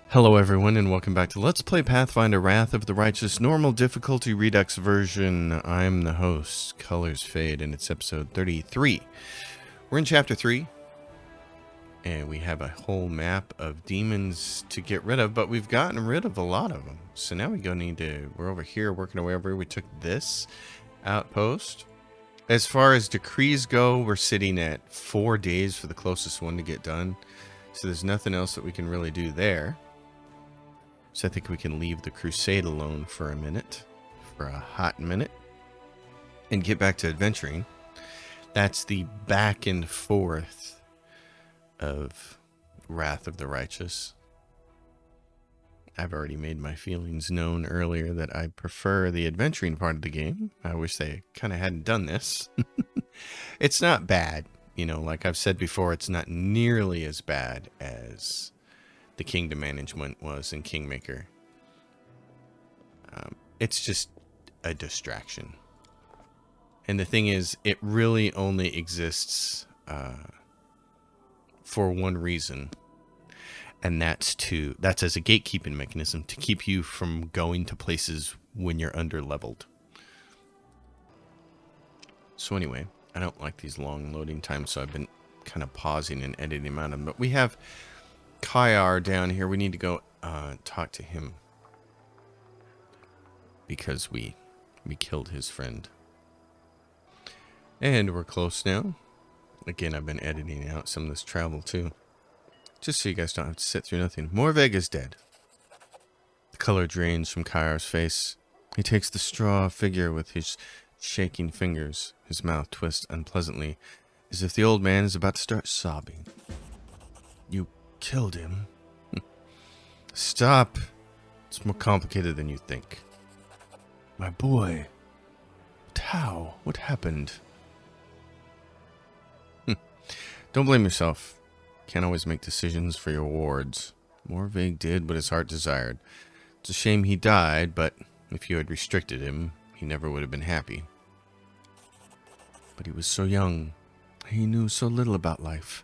Hello everyone and welcome back to Let's Play Pathfinder Wrath of the Righteous Normal Difficulty Redux version. I'm the host, Colors Fade, and it's episode 33. We're in chapter 3, and we have a whole map of demons to get rid of, but we've gotten rid of a lot of them. So now we're over here working our way over here. We took this outpost. As far as decrees go, we're sitting at 4 days for the closest one to get done. So there's nothing else that we can really do there. So I think we can leave the crusade alone for a minute, for a hot minute, and get back to adventuring. That's the back and forth of Wrath of the Righteous. I've already made my feelings known earlier that I prefer the adventuring part of the game. I wish they kind of hadn't done this. It's not bad. You know, like I've said before, it's not nearly as bad as the kingdom management was in Kingmaker. It's just a distraction. And the thing is, it really only exists for one reason. And that's as a gatekeeping mechanism to keep you from going to places when you're under-leveled. So anyway, I don't like these long loading times, so I've been kind of pausing and editing them out of them. But we have Kayar down here. We need to go talk to him because we killed his friend. And we're close now. Again, I've been editing out some of this travel too, just so you guys don't have to sit through nothing. Morveg is dead. The color drains from Kayar's face. He takes the straw figure with his shaking fingers. His mouth twists unpleasantly, as if the old man is about to start sobbing. You killed him? Stop. It's more complicated than you think. My boy. But how? What happened? Don't blame yourself. Can't always make decisions for your wards. Morveg did what his heart desired. It's a shame he died, but if you had restricted him, he never would have been happy. But he was so young. He knew so little about life.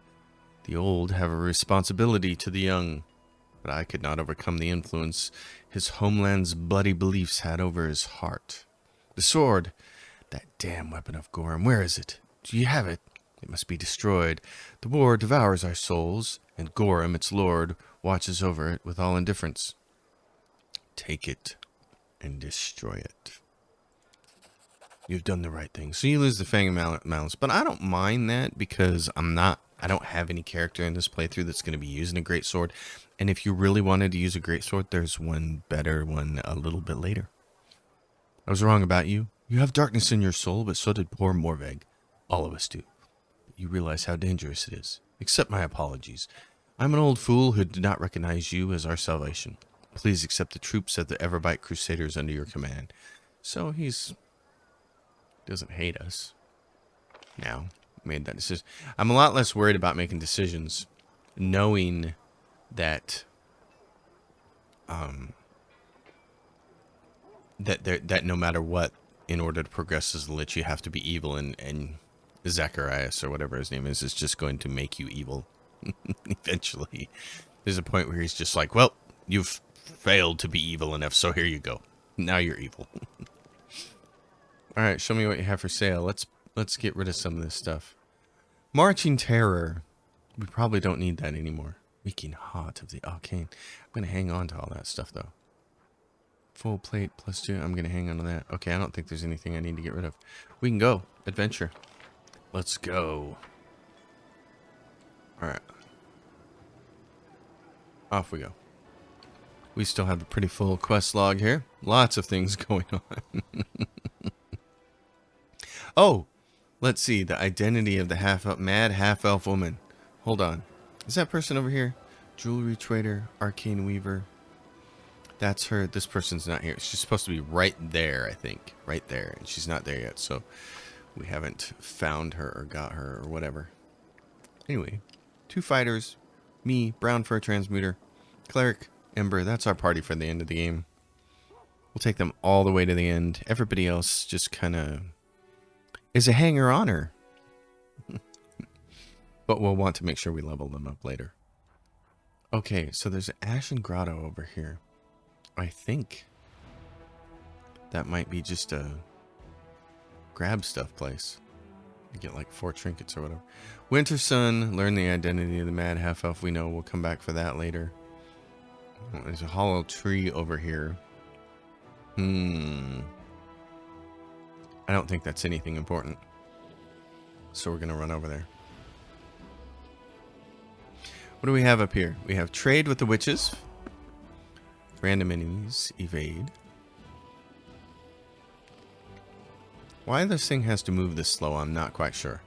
The old have a responsibility to the young, but I could not overcome the influence his homeland's bloody beliefs had over his heart. The sword, that damn weapon of Gorham, where is it? Do you have it? It must be destroyed. The war devours our souls, and Gorham, its lord, watches over it with all indifference. Take it and destroy it. You've done the right thing. So you lose the Fang of Malice, but I don't mind that because I don't have any character in this playthrough that's going to be using a greatsword. And if you really wanted to use a greatsword, there's one better one a little bit later. I was wrong about you. You have darkness in your soul, but so did poor Morveg. All of us do. But you realize how dangerous it is. Accept my apologies. I'm an old fool who did not recognize you as our salvation. Please accept the troops of the Everbite Crusaders under your command. So doesn't hate us. Now, made that decision. I'm a lot less worried about making decisions, knowing that that no matter what, in order to progress as a lich, you have to be evil, and Zacharias, or whatever his name is just going to make you evil. Eventually. There's a point where he's just like, well, you've failed to be evil enough, so here you go. Now you're evil. Alright, show me what you have for sale. Let's get rid of some of this stuff. Marching Terror. We probably don't need that anymore. Reeking hot of the arcane. I'm going to hang on to all that stuff, though. Full plate +2. I'm going to hang on to that. Okay, I don't think there's anything I need to get rid of. We can go. Adventure. Let's go. Alright. Off we go. We still have a pretty full quest log here. Lots of things going on. Oh, let's see. The identity of the mad half-elf woman. Hold on. Is that person over here? Jewelry trader, arcane weaver. That's her. This person's not here. She's supposed to be right there, I think. Right there. And she's not there yet, so we haven't found her or got her or whatever. Anyway, 2 fighters. Me, brown fur transmuter. Cleric, Ember. That's our party for the end of the game. We'll take them all the way to the end. Everybody else just kind of is a hanger-oner. But we'll want to make sure we level them up later. Okay, so there's an Ashen Grotto over here. I think that might be just a grab stuff place. You get like 4 trinkets or whatever. Winter Sun, learn the identity of the mad half-elf we know. We'll come back for that later. Oh, there's a hollow tree over here. I don't think that's anything important. So we're going to run over there. What do we have up here? We have trade with the witches. Random enemies, evade. Why this thing has to move this slow, I'm not quite sure.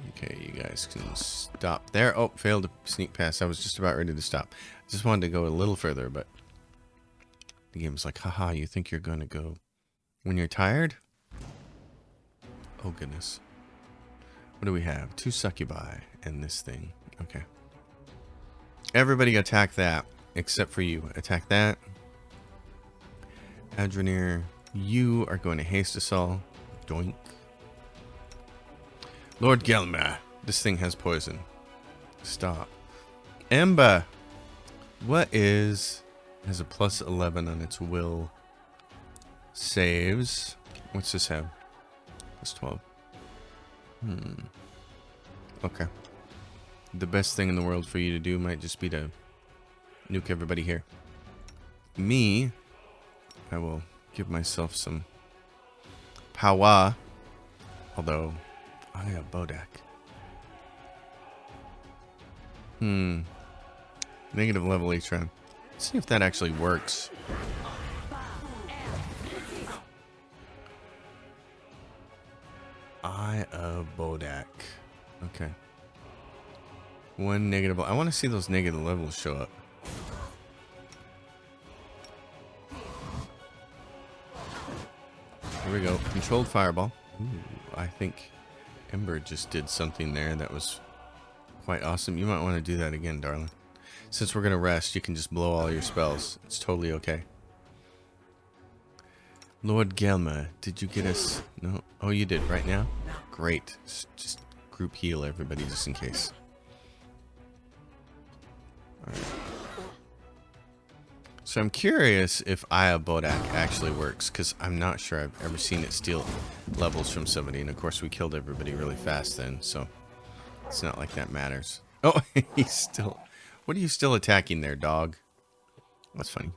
Okay, you guys can stop there. Oh, failed to sneak past. I was just about ready to stop. I just wanted to go a little further, but the game's like, haha, you think you're going to go when you're tired? Oh, goodness. What do we have? 2 succubi and this thing. Okay. Everybody attack that, except for you. Attack that. Adrenir, you are going to haste us all. Doink. Lord Gelmer, this thing has poison. Stop. Ember, what is... has a plus 11 on its will. Saves. What's this have? Plus 12. Okay. The best thing in the world for you to do might just be to nuke everybody here. Me, I will give myself some power. Although, I have Bodak. Negative level Atron. Let's see if that actually works. Eye of Bodak. Okay. 1 negative. I want to see those negative levels show up. Here we go. Controlled fireball. Ooh, I think Ember just did something there that was quite awesome. You might want to do that again, darling. Since we're going to rest, you can just blow all your spells. It's totally okay. Lord Gelmer, did you get us? No. Oh, you did right now? Great. Just group heal everybody just in case. Alright. So I'm curious if Aya Bodak actually works, because I'm not sure I've ever seen it steal levels from somebody. And of course we killed everybody really fast then, so it's not like that matters. Oh, he's still... What are you still attacking there, dog? That's funny.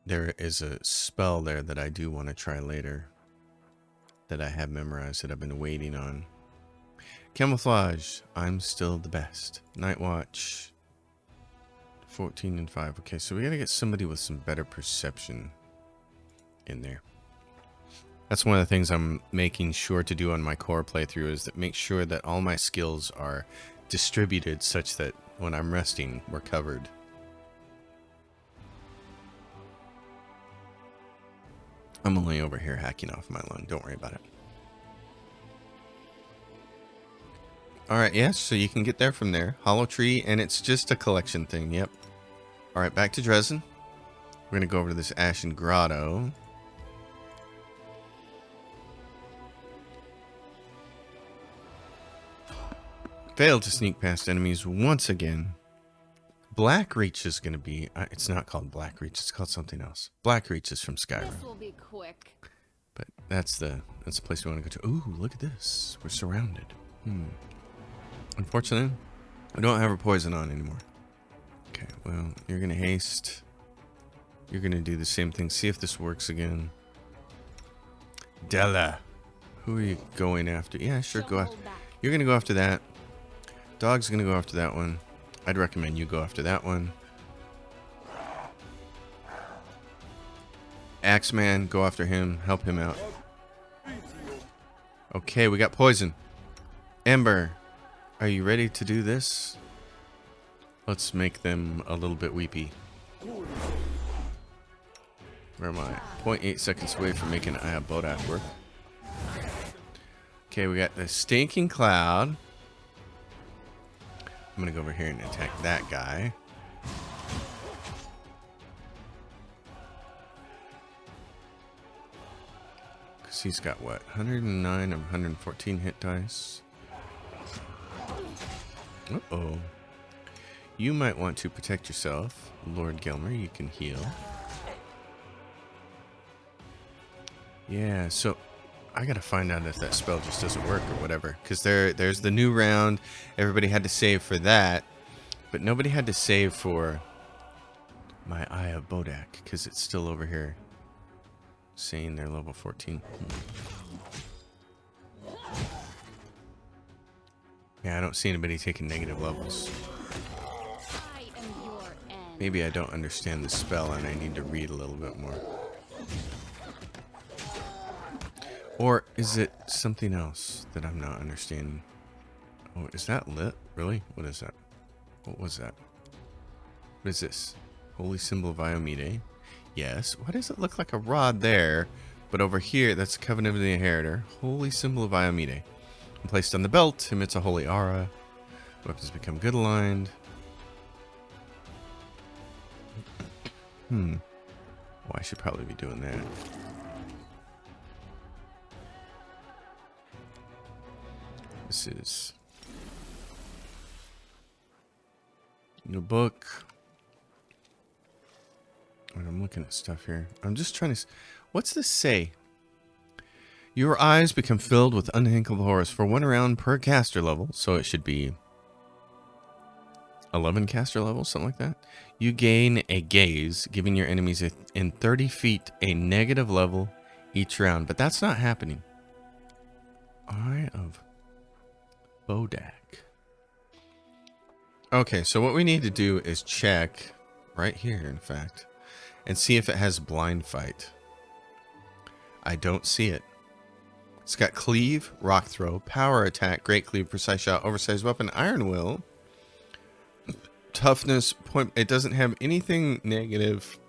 There is a spell there that I do want to try later. That I have memorized, that I've been waiting on. Camouflage. I'm still the best. Night Watch. 14 and 5. Okay, so we gotta get somebody with some better perception in there. That's one of the things I'm making sure to do on my core playthrough, is that make sure that all my skills are distributed such that when I'm resting, we're covered. I'm only over here hacking off my lung. Don't worry about it. Alright, yes, so you can get there from there. Hollow Tree, and it's just a collection thing, yep. Alright, back to Dresden. We're going to go over to this Ashen Grotto. Failed to sneak past enemies once again. Blackreach is going to be... it's not called Blackreach, it's called something else. Blackreach is from Skyrim. This will be quick. But that's the place we want to go to. Ooh, look at this. We're surrounded. Unfortunately, we don't have our poison on anymore. Okay, well, you're going to haste. You're going to do the same thing. See if this works again. Della. Who are you going after? Yeah, sure, go after. You're going to go after that. Dog's going to go after that one. I'd recommend you go after that one. Axeman, go after him. Help him out. Okay, we got poison. Ember, are you ready to do this? Let's make them a little bit weepy. Where am I? 0.8 seconds away from making Aya Bodak work. Okay, we got the Stinking Cloud. I'm going to go over here and attack that guy. Because She's got what? 109 of 114 hit dice. Uh-oh. You might want to protect yourself. Lord Gelmer, you can heal. Yeah, so I gotta find out if that spell just doesn't work or whatever. Because there's the new round. Everybody had to save for that. But nobody had to save for my Eye of Bodak. Because it's still over here. Saying they're level 14. Yeah, I don't see anybody taking negative levels. Maybe I don't understand the spell and I need to read a little bit more. Or is it something else that I'm not understanding? Oh, is that lit? Really? What is that? What was that? What is this? Holy symbol of Iomide? Yes. Why does it look like a rod there? But over here, that's the Covenant of the Inheritor. Holy symbol of Iomide. When placed on the belt, emits a holy aura. Weapons become good aligned. Well, I should probably be doing that. This is new book. I'm looking at stuff here. I'm just trying to... What's this say? Your eyes become filled with unthinkable horrors for 1 round per caster level. So it should be 11 caster levels, something like that. You gain a gaze, giving your enemies in 30 feet a negative level each round. But that's not happening. Eye of Bodak. Okay, so what we need to do is check right here, in fact, and see if it has blind fight. I don't see it. It's got cleave, rock throw, power attack, great cleave, precise shot, oversized weapon, iron will, toughness, point. It doesn't have anything negative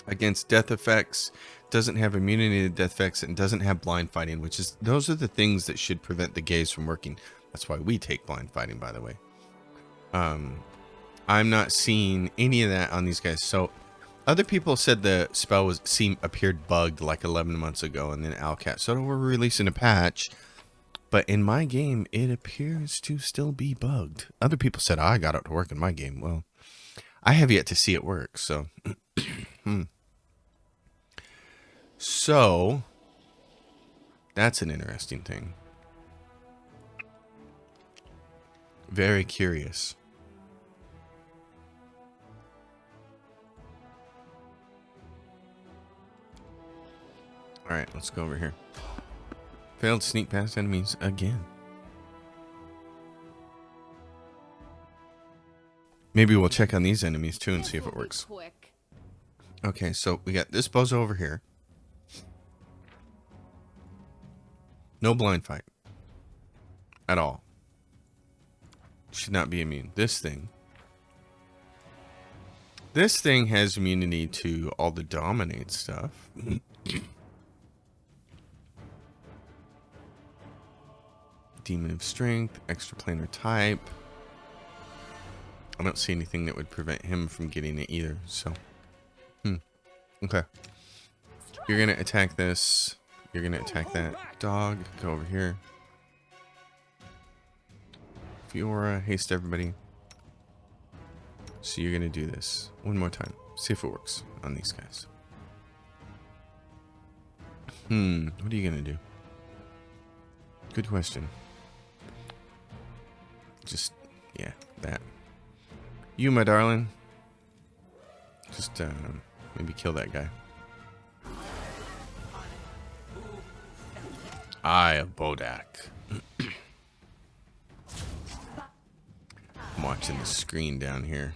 against death effects, doesn't have immunity to death effects, and doesn't have blind fighting, which is, those are the things that should prevent the gaze from working. That's why we take blind fighting, by the way. I'm not seeing any of that on these guys. So other people said the spell appeared bugged like 11 months ago, and then Alcat said, oh, we're releasing a patch. But in my game, it appears to still be bugged. Other people said, oh, I got it to work in my game. Well, I have yet to see it work, so... So, that's an interesting thing. Very curious. Alright, let's go over here. Failed to sneak past enemies again. Maybe we'll check on these enemies too and see if it works. Okay, so we got this bozo over here. No blind fight. At all. Should not be immune. This thing has immunity to all the dominate stuff. Demon of Strength, extraplanar type. I don't see anything that would prevent him from getting it either, so. Okay. You're gonna attack this. You're gonna attack that dog. Go over here. Fiora, haste everybody. So you're gonna do this one more time. See if it works on these guys. What are you gonna do? Good question. Just, yeah, that. You, my darling. Just, maybe kill that guy. Eye of Bodak. I'm watching the screen down here.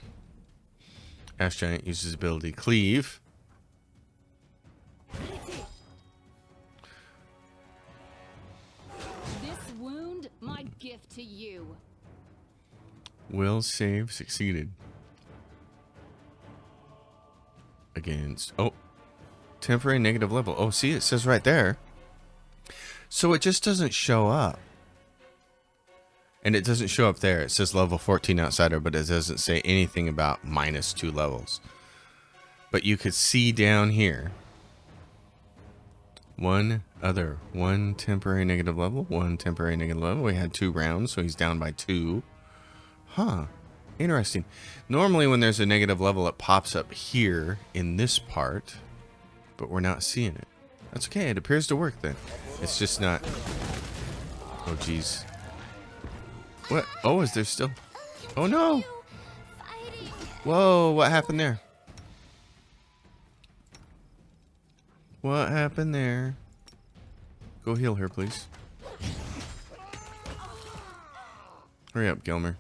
Ash Giant uses ability Cleave. This wound, my gift to you. Will save succeeded. Against, oh, temporary negative level. Oh, see, it says right there. So it just doesn't show up. And it doesn't show up there. It says level 14 outsider, but it doesn't say anything about -2 levels. But you could see down here One temporary negative level, one temporary negative level. We had 2 rounds, so he's down by 2. Huh. Interesting. Normally when there's a negative level, it pops up here in this part, but we're not seeing it. That's okay. It appears to work then. It's just not... Oh, jeez. What? Oh, is there still... Oh, no. Whoa, what happened there? What happened there? Go heal her, please. Hurry up, Gilmer.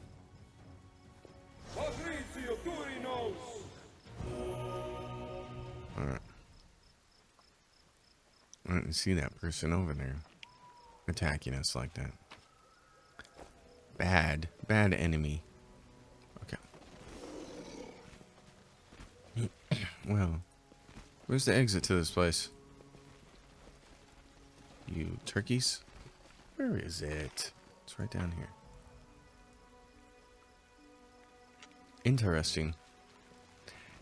Alright. I didn't see that person over there attacking us like that. Bad enemy. Okay. Well, where's the exit to this place? You turkeys? Where is it? It's right down here. Interesting.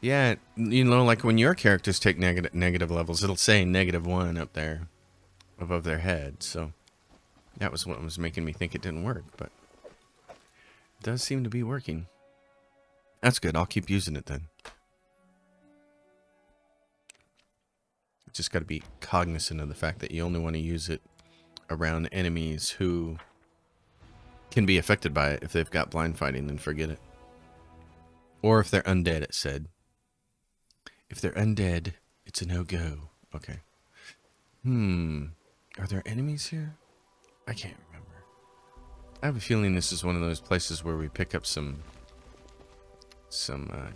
Yeah, you know, like when your characters take negative levels, it'll say -1 up there above their head. So that was what was making me think it didn't work, but it does seem to be working. That's good. I'll keep using it then. Just got to be cognizant of the fact that you only want to use it around enemies who can be affected by it. If they've got blind fighting, then forget it. Or if they're undead, it said. If they're undead, it's a no-go. Okay. Are there enemies here? I can't remember. I have a feeling this is one of those places where we pick up some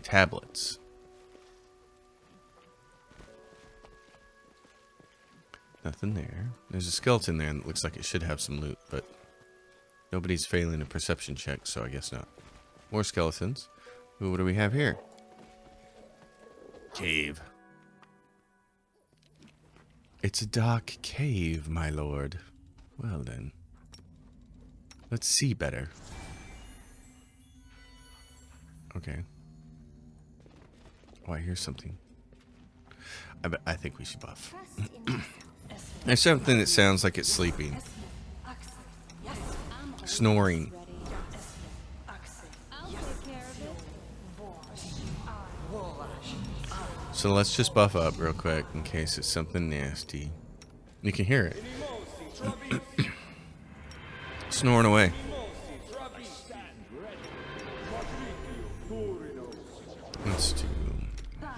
tablets. Nothing there. There's a skeleton there and it looks like it should have some loot, but nobody's failing a perception check, so I guess not. More skeletons. Ooh, what do we have here? Cave. It's a dark cave, my lord. Well then. Let's see better. Okay. Oh, I hear something. I think we should buff. There's something that sounds like it's sleeping. Snoring. So let's just buff up real quick in case it's something nasty. You can hear it. Snoring away. Let's do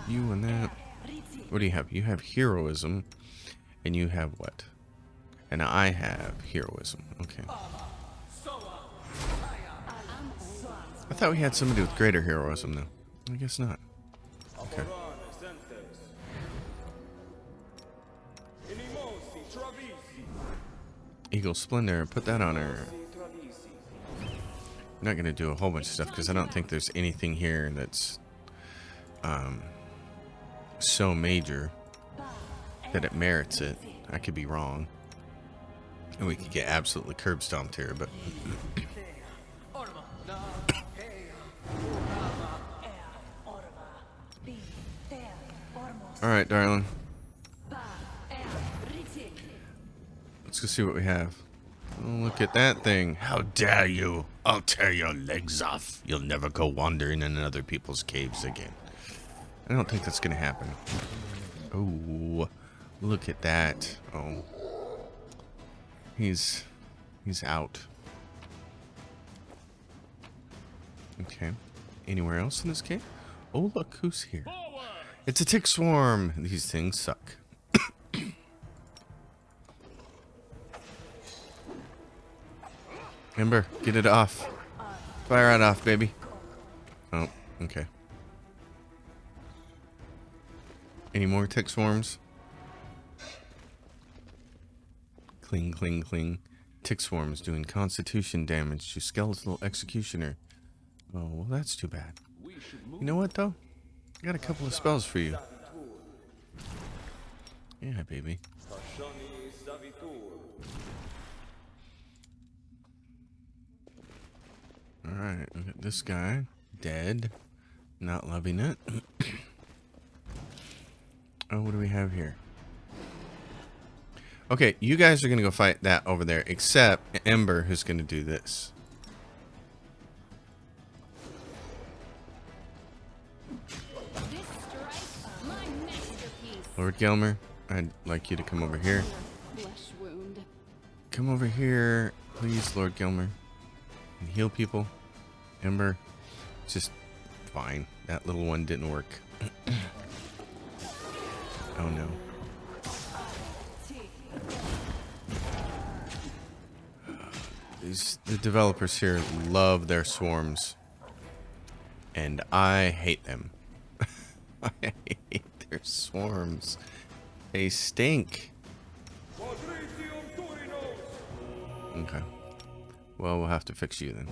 you and that. What do you have? You have heroism. And you have what? And I have heroism. Okay. I thought we had somebody with greater heroism, though. I guess not. Okay. Eagle Splendor. Put that on her. I'm not going to do a whole bunch of stuff because I don't think there's anything here that's so major that it merits it. I could be wrong. And we could get absolutely curb stomped here, but... Alright, darling. Let's go see what we have. Oh, look at that thing. How dare you? I'll tear your legs off. You'll never go wandering in other people's caves again. I don't think that's going to happen. Oh, look at that. Oh. He's out. Okay. Anywhere else in this cave? Oh, look who's here. It's a tick swarm. These things suck. Ember, get it off. Fire it off, baby. Oh, okay. Any more tick swarms? Cling, cling, cling. Tick swarms doing constitution damage to skeletal executioner. Oh, well, that's too bad. You know what, though? I got a couple of spells for you. Yeah, baby. Alright, look at this guy. Dead. Not loving it. Oh, what do we have here? Okay, you guys are going to go fight that over there, except Ember, who's going to do this. This strike, my masterpiece. Lord Gelmer, I'd like you to come over here. Flesh wound. Come over here, please, Lord Gelmer. And heal people. Ember, just fine. That little one didn't work. Oh no. The developers here love their swarms. And I hate them. I hate their swarms. They stink. Okay. Well, we'll have to fix you then.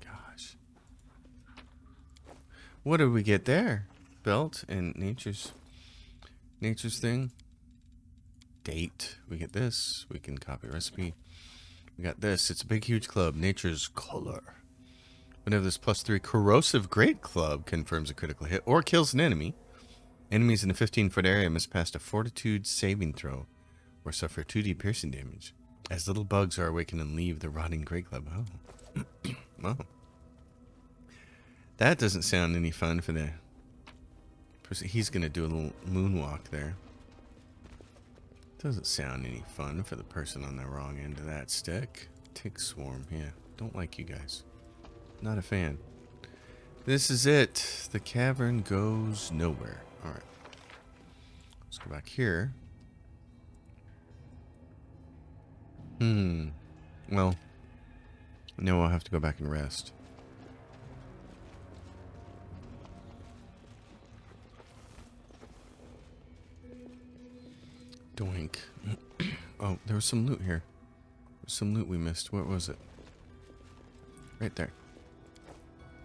Gosh. What did we get there? Belt and nature's thing. Date. We get this. We can copy recipe. We got this. It's a big, huge club. Nature's color. Whenever this +3 corrosive great club confirms a critical hit or kills an enemy, enemies in a 15-foot area must pass a fortitude saving throw or suffer 2d piercing damage as little bugs are awakened and leave the rotting great club. Oh. Oh. That doesn't sound any fun for the person. He's going to do a little moonwalk there. Doesn't sound any fun for the person on the wrong end of that stick. Tick swarm, yeah. Don't like you guys. Not a fan. This is it. The cavern goes nowhere. Alright. Let's go back here. Well, no, I'll have to go back and rest. Doink. Oh, there was some loot here. There was some loot we missed. What was it? Right there.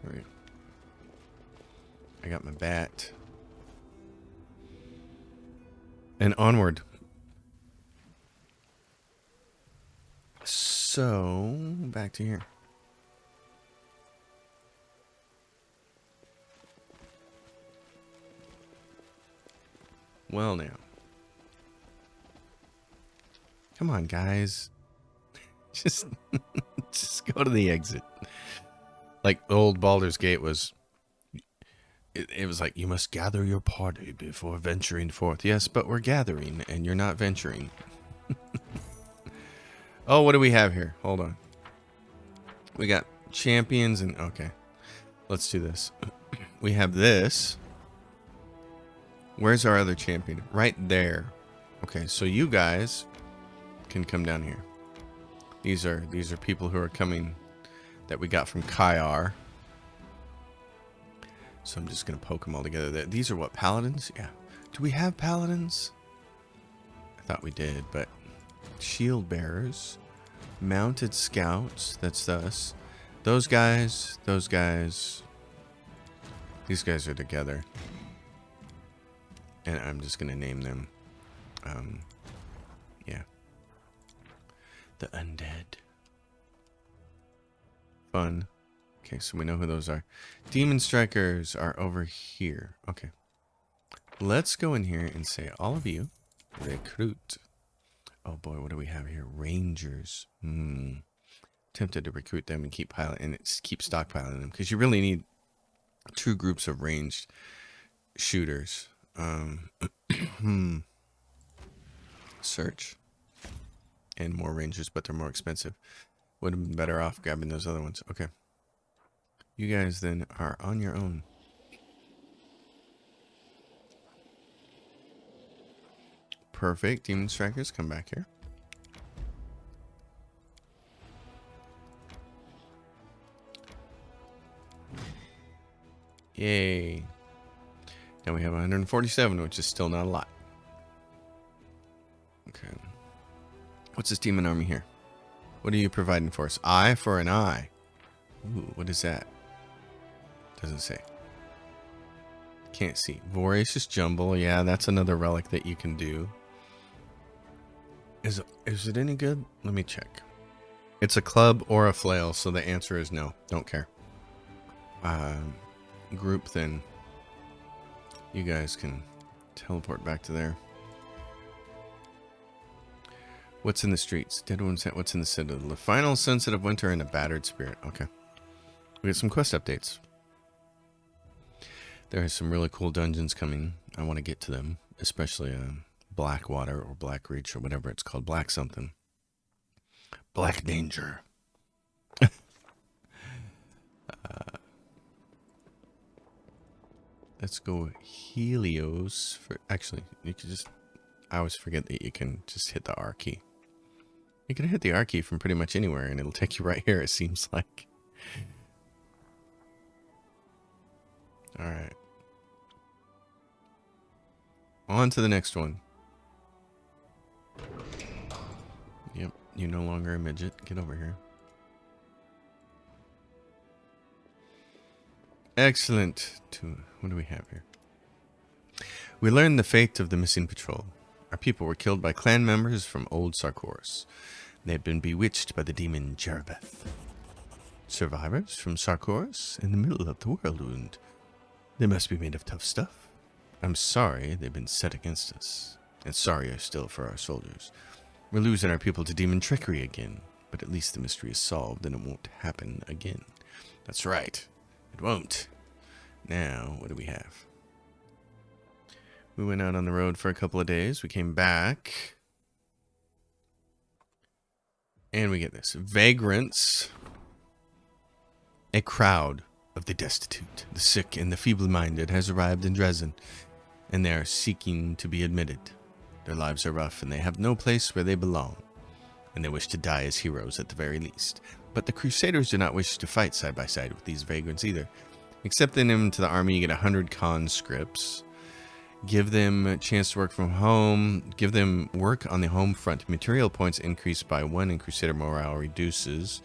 There we go. I got my bat. And onward. So, back to here. Well, now. Come on, guys. Just go to the exit. Like old Baldur's Gate was. It was like, you must gather your party before venturing forth. Yes, but we're gathering, and you're not venturing. Oh, what do we have here? Hold on. We got champions and... Okay. Let's do this. We have this. Where's our other champion? Right there. Okay, so you guys can come down here. These are people who are coming that we got from Kaiar. So I'm just going to poke them all together. These are what, paladins? Yeah. Do we have paladins? I thought we did, but... Shield bearers. Mounted scouts. That's us. Those guys. Those guys. These guys are together. And I'm just going to name them. Yeah. The undead. Fun. Okay, so we know who those are. Demon Strikers are over here. Okay. Let's go in here and say, all of you, recruit. Oh boy, what do we have here? Rangers. Tempted to recruit them and keep stockpiling them. Because you really need 2 groups of ranged shooters. Search. And more rangers, but they're more expensive. Would have been better off grabbing those other ones. Okay. You guys then are on your own. Perfect. Demon Strikers, come back here. Yay. Now we have 147, which is still not a lot. Okay. What's this demon army here? What are you providing for us? Eye for an eye. Ooh, what is that? Doesn't say. Can't see. Voracious Jumble. Yeah, that's another relic that you can do. Is it any good? Let me check. It's a club or a flail, so the answer is no. Don't care. Group then. You guys can Teleport back to there. What's in the streets? Dead ones. What's in the citadel? The final sunset of winter and a battered spirit. Okay. We got some quest updates. There are some really cool dungeons coming. I want to get to them, especially Blackwater or Black Reach or whatever it's called. Black something. Black Danger. Let's go Helios. Actually, you could just... I always forget that you can just hit the R key. You can hit the R key from pretty much anywhere, and it'll take you right here, it seems like. Alright. On to the next one. Yep, you're no longer a midget. Get over here. Excellent. What do we have here? We learned the fate of the missing patrol. Our people were killed by clan members from Old Sarkoris. They had been bewitched by the demon Jerebeth. Survivors from Sarkoris in the middle of the world wound. They must be made of tough stuff. I'm sorry they've been set against us. And sorrier still for our soldiers. We're losing our people to demon trickery again. But at least the mystery is solved and it won't happen again. That's right. It won't. Now, what do we have? We went out on the road for a couple of days. We came back. And we get this. Vagrants. A crowd of the destitute, the sick, and the feeble-minded has arrived in Dresden. And they are seeking to be admitted. Their lives are rough, and they have no place where they belong. And they wish to die as heroes at the very least. But the Crusaders do not wish to fight side by side with these vagrants either. Accepting them into the army, you get 100 conscripts. Give them a chance to work from home. Give them work on the home front. Material points increase by 1 and Crusader morale reduces.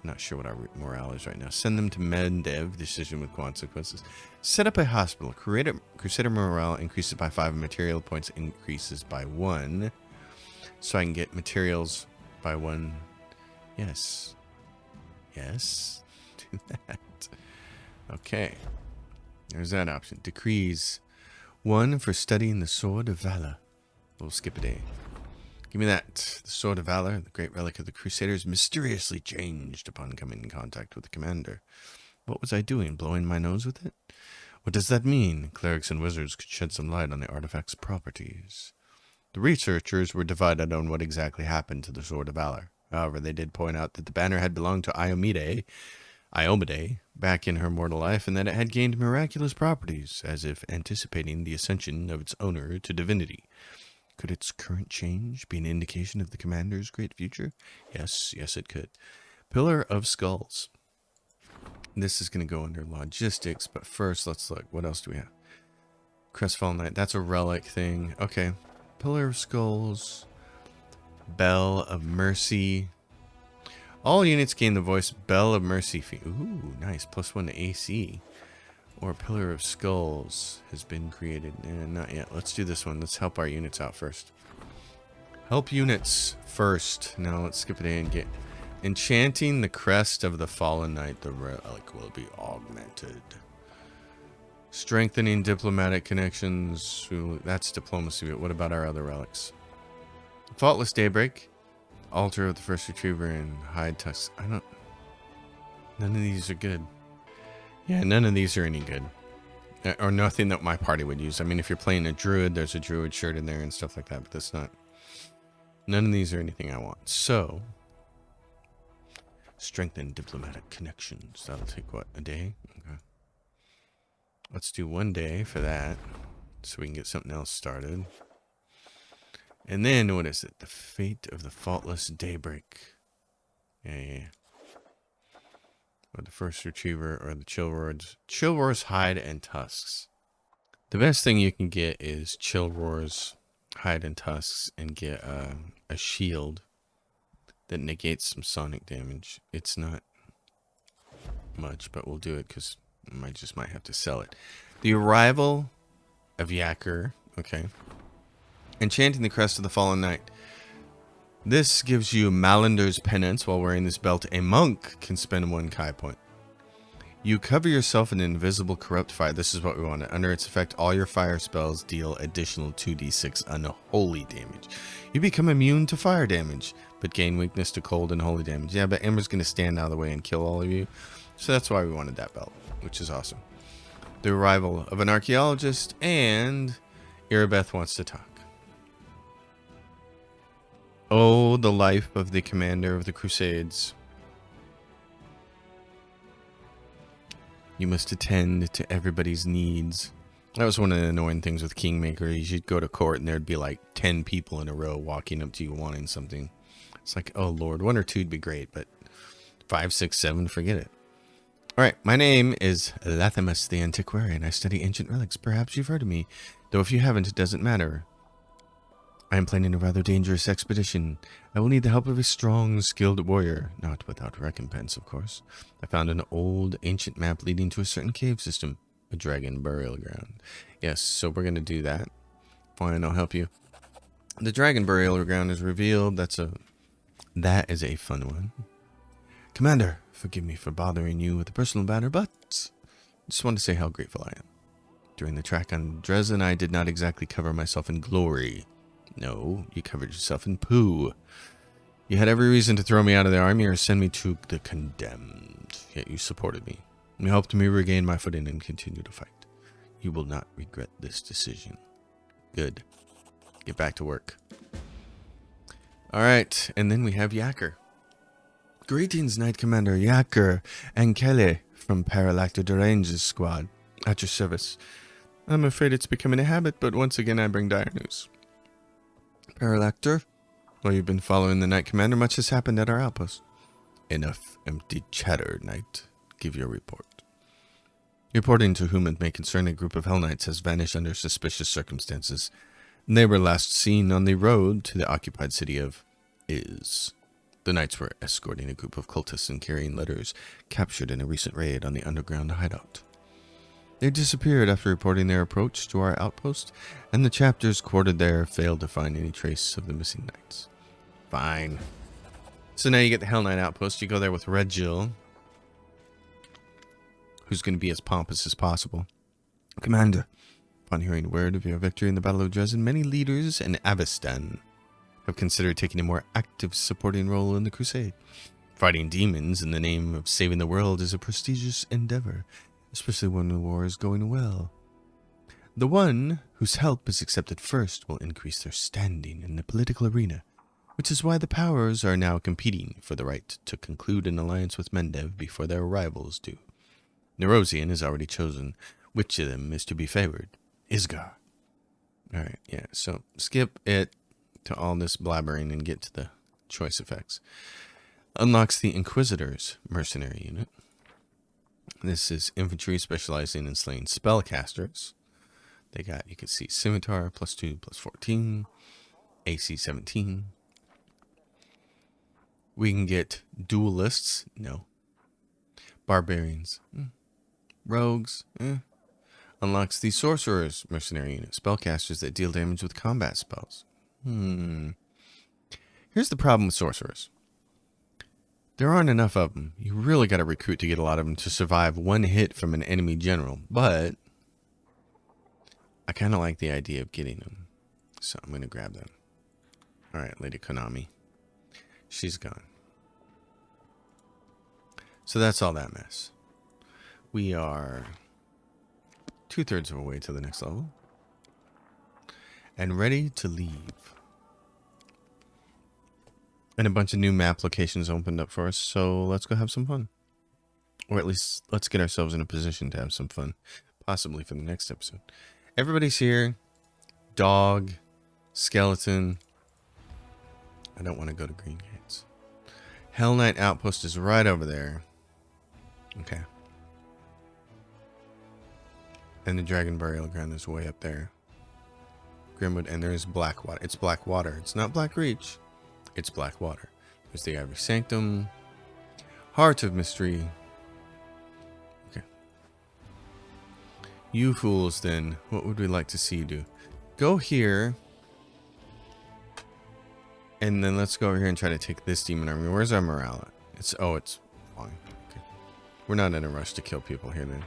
I'm not sure what our morale is right now. Send them to Mendev, decision with consequences. Set up a hospital. Crusader morale increases by 5 and material points increases by 1. So I can get materials by 1. Yes. Yes. Do that. Okay. There's that option. Decrees. 1 for studying the Sword of Valor. We'll skip a day. Give me that. The Sword of Valor, the great relic of the Crusaders, mysteriously changed upon coming in contact with the commander. What was I doing? Blowing my nose with it? What does that mean? Clerics and wizards could shed some light on the artifact's properties. The researchers were divided on what exactly happened to the Sword of Valor. However, they did point out that the banner had belonged to Iomide back in her mortal life, and that it had gained miraculous properties, as if anticipating the ascension of its owner to divinity. Could its current change be an indication of the commander's great future? Yes, it could. Pillar of Skulls. This is going to go under logistics, but first let's look. What else do we have? Crestfall Knight. That's a relic thing. Okay. Pillar of Skulls. Bell of Mercy. All units gain the voice Bell of Mercy. Ooh, nice. +1 to AC. Or Pillar of Skulls has been created. Not yet. Let's do this one. Let's help our units out first. Help units first. Now let's skip it and get Enchanting the Crest of the Fallen Knight. The relic will be augmented. Strengthening diplomatic connections. Ooh, that's diplomacy. But what about our other relics? Faultless Daybreak. Altar of the First Retriever and Hide Tusk. None of these are good. Yeah, none of these are any good. Or nothing that my party would use. I mean, if you're playing a druid, there's a druid shirt in there and stuff like that, but that's not... None of these are anything I want. So, strengthen diplomatic connections. That'll take, what, a day? Okay. Let's do 1 day for that, so we can get something else started. And then, what is it? The Fate of the Faultless Daybreak. Yeah. Or the First Retriever, or the Chillroar's Hide and Tusks. The best thing you can get is Chillroar's Hide and Tusks and get a shield that negates some sonic damage. It's not much, but we'll do it because I just might have to sell it. The Arrival of Yacker. Okay. Enchanting the Crest of the Fallen Knight. This gives you Malander's Penance while wearing this belt. A monk can spend 1 Kai point. You cover yourself in invisible corrupt fire. This is what we wanted. Under its effect, all your fire spells deal additional 2d6 unholy damage. You become immune to fire damage, but gain weakness to cold and holy damage. Yeah, but Ember's going to stand out of the way and kill all of you. So that's why we wanted that belt, which is awesome. The arrival of an archaeologist, and Irabeth wants to talk. Oh, the life of the commander of the Crusades. You must attend to everybody's needs. That was one of the annoying things with Kingmaker. You'd go to court and there'd be like 10 people in a row walking up to you wanting something. It's like, oh Lord, 1 or 2 would be great, but 5, 6, 7, forget it. All right, my name is Lathamus the Antiquarian. I study ancient relics. Perhaps you've heard of me, though if you haven't, it doesn't matter. I am planning a rather dangerous expedition. I will need the help of a strong, skilled warrior, not without recompense, of course. I found an old, ancient map leading to a certain cave system, a dragon burial ground. Yes, so we're going to do that. Fine, I'll help you. The dragon burial ground is revealed. That is a fun one. Commander, forgive me for bothering you with a personal matter, but I just want to say how grateful I am. During the track on Dresden, I did not exactly cover myself in glory. No, you covered yourself in poo. You had every reason to throw me out of the army or send me to the condemned. Yet you supported me. You helped me regain my footing and continue to fight. You will not regret this decision. Good. Get back to work. Alright, and then we have Yacker. Greetings, Knight Commander Yacker and Kelly from Paralactor Derange's squad. At your service. I'm afraid it's becoming a habit, but once again I bring dire news. Paralactor, while you've been following the Knight Commander, much has happened at our outpost. Enough empty chatter, Knight. Give your report. Reporting to whom it may concern, a group of Hell Knights has vanished under suspicious circumstances. They were last seen on the road to the occupied city of Is. The Knights were escorting a group of cultists and carrying letters captured in a recent raid on the underground hideout. They disappeared after reporting their approach to our outpost, and the chapters quartered there failed to find any trace of the missing knights. Fine. So now you get the Hell Knight outpost. You go there with Red Jill, who's going to be as pompous as possible. Commander, upon hearing word of your victory in the Battle of Dresden, many leaders in Avestan have considered taking a more active supporting role in the crusade. Fighting demons in the name of saving the world is a prestigious endeavor, especially when the war is going well. The one whose help is accepted first will increase their standing in the political arena, which is why the powers are now competing for the right to conclude an alliance with Mendev before their rivals do. Nerosian has already chosen which of them is to be favored. Isgar. Alright, yeah, so skip it to all this blabbering and get to the choice effects. Unlocks the Inquisitor's mercenary unit. This is infantry specializing in slaying spellcasters. They got, you can see, Scimitar, +2, +14, AC 17. We can get duelists, no. Barbarians, rogues, Unlocks the Sorcerer's mercenary unit, spellcasters that deal damage with combat spells. Here's the problem with sorcerers. There aren't enough of them. You really got to recruit to get a lot of them to survive one hit from an enemy general. But I kind of like the idea of getting them. So I'm going to grab them. Alright, Lady Konami. She's gone. So that's all that mess. We are 2/3 of our way to the next level. And ready to leave. And a bunch of new map locations opened up for us, so let's go have some fun. Or at least, let's get ourselves in a position to have some fun. Possibly for the next episode. Everybody's here. Dog. Skeleton. I don't want to go to Green Gates. Hell Knight Outpost is right over there. Okay. And the Dragon Burial Ground is way up there. Grimwood, and there's Blackwater. It's Blackwater. It's not Black Reach. It's Blackwater. There's the Ivory Sanctum. Heart of Mystery. Okay. You fools, then. What would we like to see you do? Go here. And then let's go over here and try to take this demon army. Where's our morale at? It's fine. Okay. We're not in a rush to kill people here then.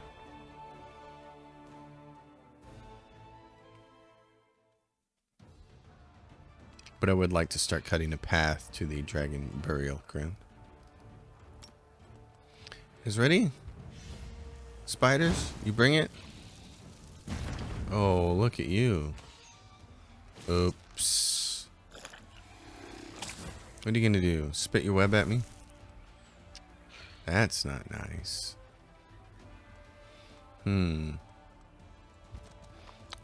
But I would like to start cutting a path to the dragon burial ground. Is ready? Spiders, you bring it? Oh, look at you. Oops. What are you gonna do? Spit your web at me? That's not nice. Well,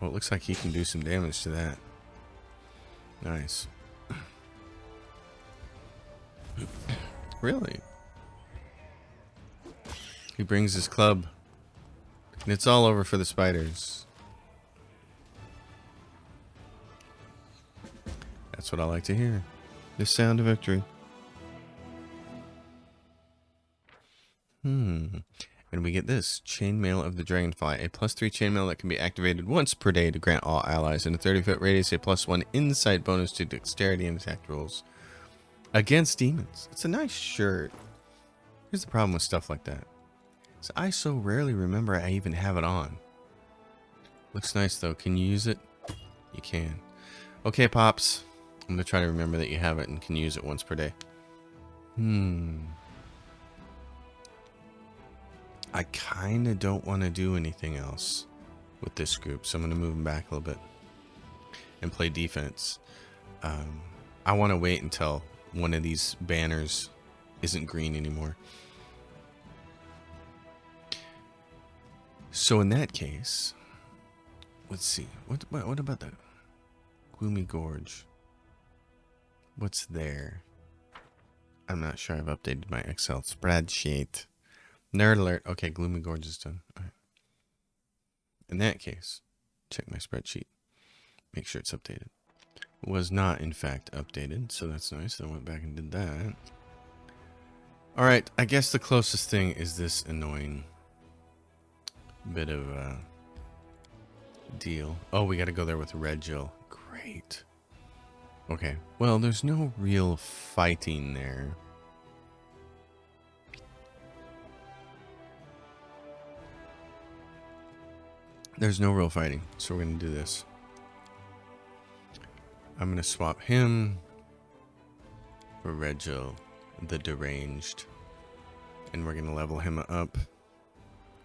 it looks like he can do some damage to that. Nice. Really? He brings his club. And it's all over for the spiders. That's what I like to hear. The sound of victory. And we get this. Chainmail of the Dragonfly. A +3 chainmail that can be activated once per day to grant all allies in a 30-foot radius a +1 insight bonus to dexterity and attack rolls against demons. It's a nice shirt. Here's the problem with stuff like that. So I so rarely remember I even have it on. Looks nice though. Can you use it? You can. Okay, Pops. I'm going to try to remember that you have it and can use it once per day. I kind of don't want to do anything else with this group, so I'm going to move them back a little bit and play defense. I want to wait until one of these banners isn't green anymore. So in that case, let's see. What about the Gloomy Gorge? What's there? I'm not sure I've updated my Excel spreadsheet. Nerd alert. Okay, Gloomy Gorge is done. All right. In that case, check my spreadsheet. Make sure it's updated. It was not, in fact, updated, so that's nice. I went back and did that. All right, I guess the closest thing is this annoying bit of deal. Oh, we got to go there with Red Jill. Great. Okay, well, there's no real fighting there. There's no real fighting, so we're going to do this. I'm going to swap him for Red Jill, the Deranged. And we're going to level him up.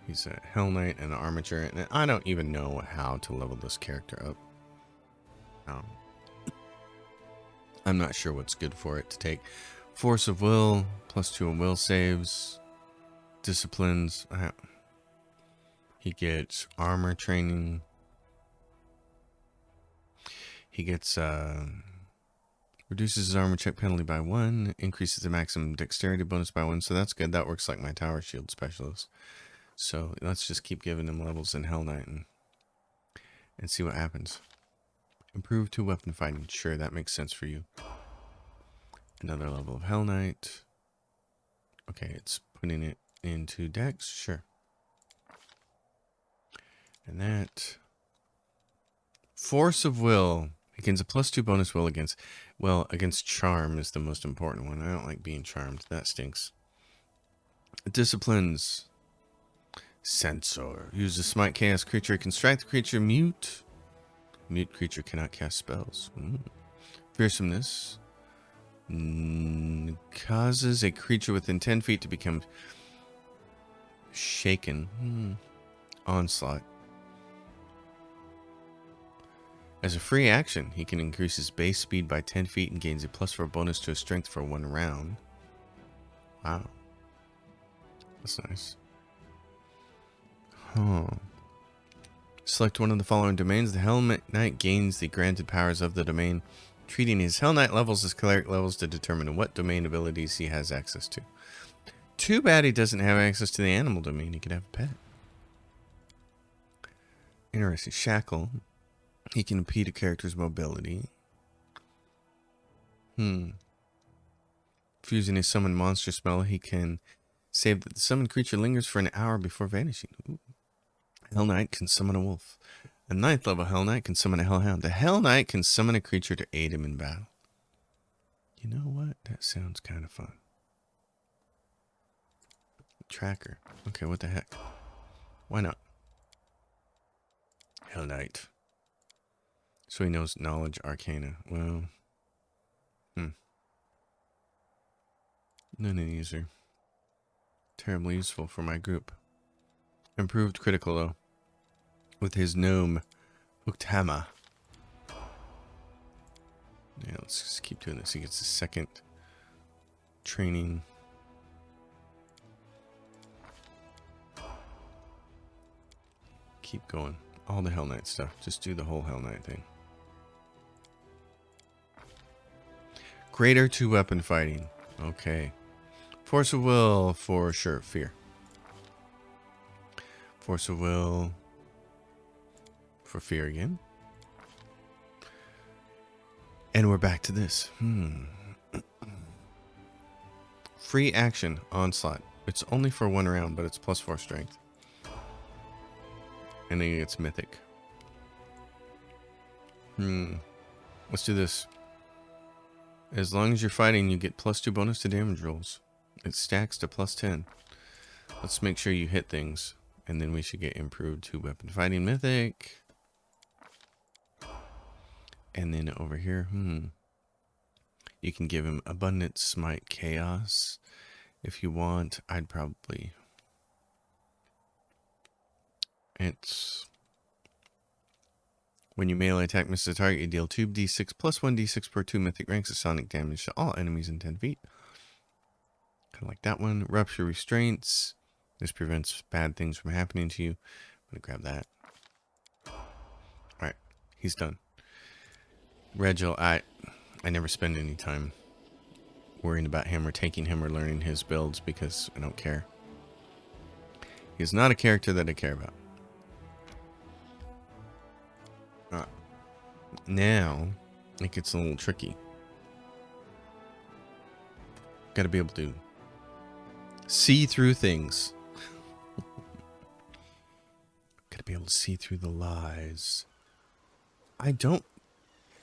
He's a Hell Knight and an Armature. And I don't even know how to level this character up. I'm not sure what's good for it to take. Force of Will, +2 on will saves. Disciplines. He gets armor training. He gets reduces his armor check penalty by 1, increases the maximum dexterity bonus by 1, so that's good. That works like my tower shield specialist. So let's just keep giving him levels in Hell Knight and see what happens. Improve to weapon fighting. Sure, that makes sense for you. Another level of Hell Knight. Okay, it's putting it into Dex. Sure. And that. Force of Will. He gains a +2 bonus will against. Well, against Charm is the most important one. I don't like being charmed. That stinks. Disciplines. Censor. Use a smite chaos creature. It can strike the creature mute. Mute creature cannot cast spells. Fearsomeness. Causes a creature within 10 feet to become shaken. Onslaught. As a free action, he can increase his base speed by 10 feet and gains a +4 bonus to his strength for 1 round. Wow. That's nice. Select one of the following domains. The Hell Knight gains the granted powers of the domain, treating his Hell Knight levels as cleric levels to determine what domain abilities he has access to. Too bad he doesn't have access to the animal domain. He could have a pet. Interesting. Shackle. He can impede a character's mobility. Fusing a summon monster spell, he can save that the summoned creature lingers for an hour before vanishing. Ooh. Hell Knight can summon a wolf. A 9th level Hell Knight can summon a Hellhound. The Hell Knight can summon a creature to aid him in battle. You know what? That sounds kind of fun. tracker. Okay, what the heck? Why not? Hell Knight. So he knows knowledge arcana. Well, none of these are terribly useful for my group. Improved critical though. With his gnome hooked hammer. Yeah, let's just keep doing this. He gets a second training. Keep going. All the Hell Knight stuff. Just do the whole Hell Knight thing. Greater 2-weapon fighting. Okay. Force of will for sure. Fear. Force of will for fear again. And we're back to this. Free action onslaught. It's only for 1 round, but it's +4 strength. And then it's mythic. Let's do this. As long as you're fighting, you get +2 bonus to damage rolls. It stacks to +10. Let's make sure you hit things. And then we should get improved 2-weapon fighting mythic. And then over here, you can give him abundant smite chaos. If you want, I'd probably... It's... When you melee attack misses a target, you deal 2d6 plus 1d6 per 2 mythic ranks of sonic damage to all enemies in 10 feet. Kind of like that one. Rupture restraints. This prevents bad things from happening to you. I'm going to grab that. Alright, he's done. Regil, I never spend any time worrying about him or taking him or learning his builds because I don't care. He's not a character that I care about. Now, it gets a little tricky. Gotta be able to see through things. Gotta be able to see through the lies. I don't...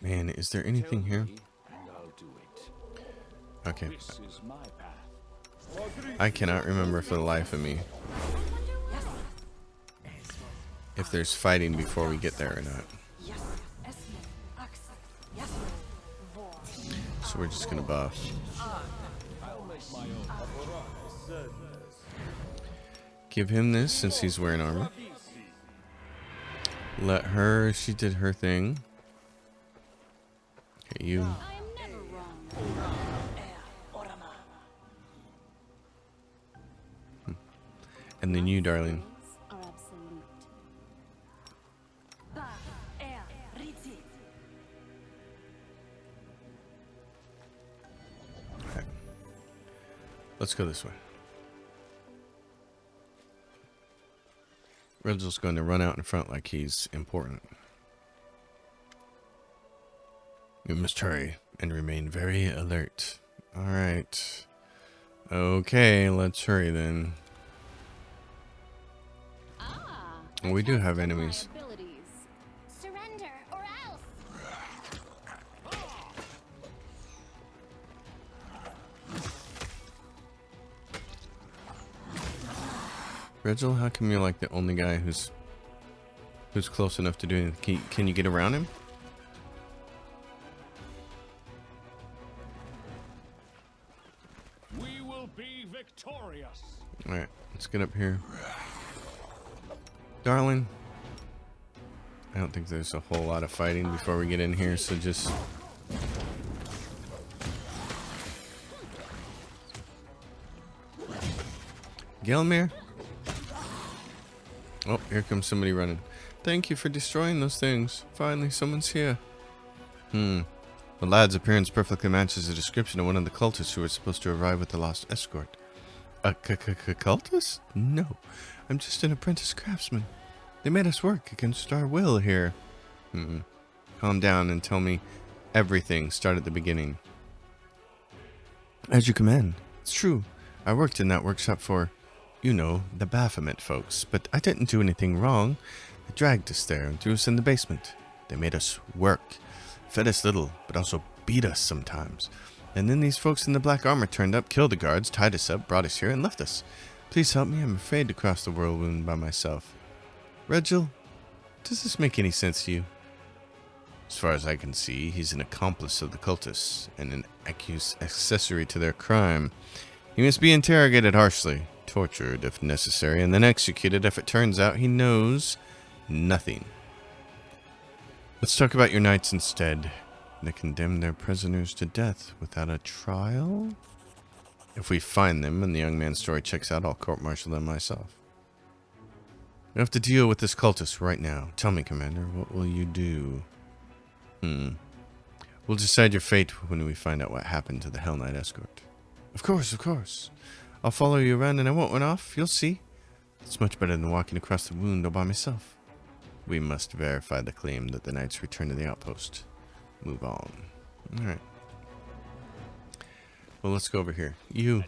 Man, is there anything here? Okay. I cannot remember for the life of me if there's fighting before we get there or not. So we're just gonna buff. Give him this since he's wearing armor. Let her, she did her thing. Okay, you. And then you, darling. Okay. Let's go this way. Reginald's going to run out in front like he's important. We must hurry and remain very alert. Alright. Okay, let's hurry then. Well, we do have enemies. Surrender or else. Reginald, how come you're like the only guy who's close enough to do anything? Can you get around him? We will be victorious. Alright, let's get up here. Darling. I don't think there's a whole lot of fighting before we get in here, so just... Gelmir? Oh, here comes somebody running. Thank you for destroying those things. Finally, someone's here. The lad's appearance perfectly matches the description of one of the cultists who was supposed to arrive with the lost escort. A cultist? No, I'm just an apprentice craftsman. They made us work against our will here. Calm down and tell me everything. Start at the beginning. As you command. It's true. I worked in that workshop for, you know, the Baphomet folks, but I didn't do anything wrong. They dragged us there and threw us in the basement. They made us work. Fed us little, but also beat us sometimes. And then these folks in the black armor turned up, killed the guards, tied us up, brought us here, and left us. Please help me. I'm afraid to cross the whirlwind by myself. Regil, does this make any sense to you? As far as I can see, he's an accomplice of the cultists and an accessory to their crime. He must be interrogated harshly, tortured if necessary, and then executed if it turns out he knows nothing. Let's talk about your knights instead. They condemned their prisoners to death without a trial? If we find them and the young man's story checks out, I'll court-martial them myself. You have to deal with this cultist right now. Tell me, Commander, what will you do? We'll decide your fate when we find out what happened to the Hell Knight escort. Of course, of course. I'll follow you around and I won't run off. You'll see. It's much better than walking across the wound all by myself. We must verify the claim that the knights return to the outpost. Move on. Alright. Well, let's go over here. You.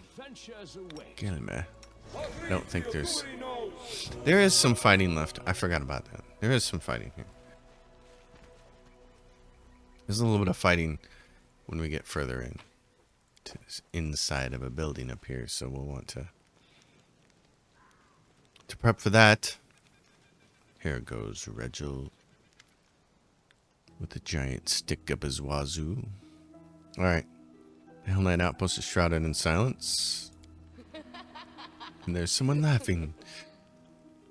Get him, man. I don't think there's... There is some fighting left. I forgot about that. There is some fighting here. There's a little bit of fighting when we get further in. To inside of a building up here, so we'll want to prep for that. Here goes Regil with a giant stick up his wazoo. Alright. The Hell Knight outpost is shrouded in silence. And there's someone laughing.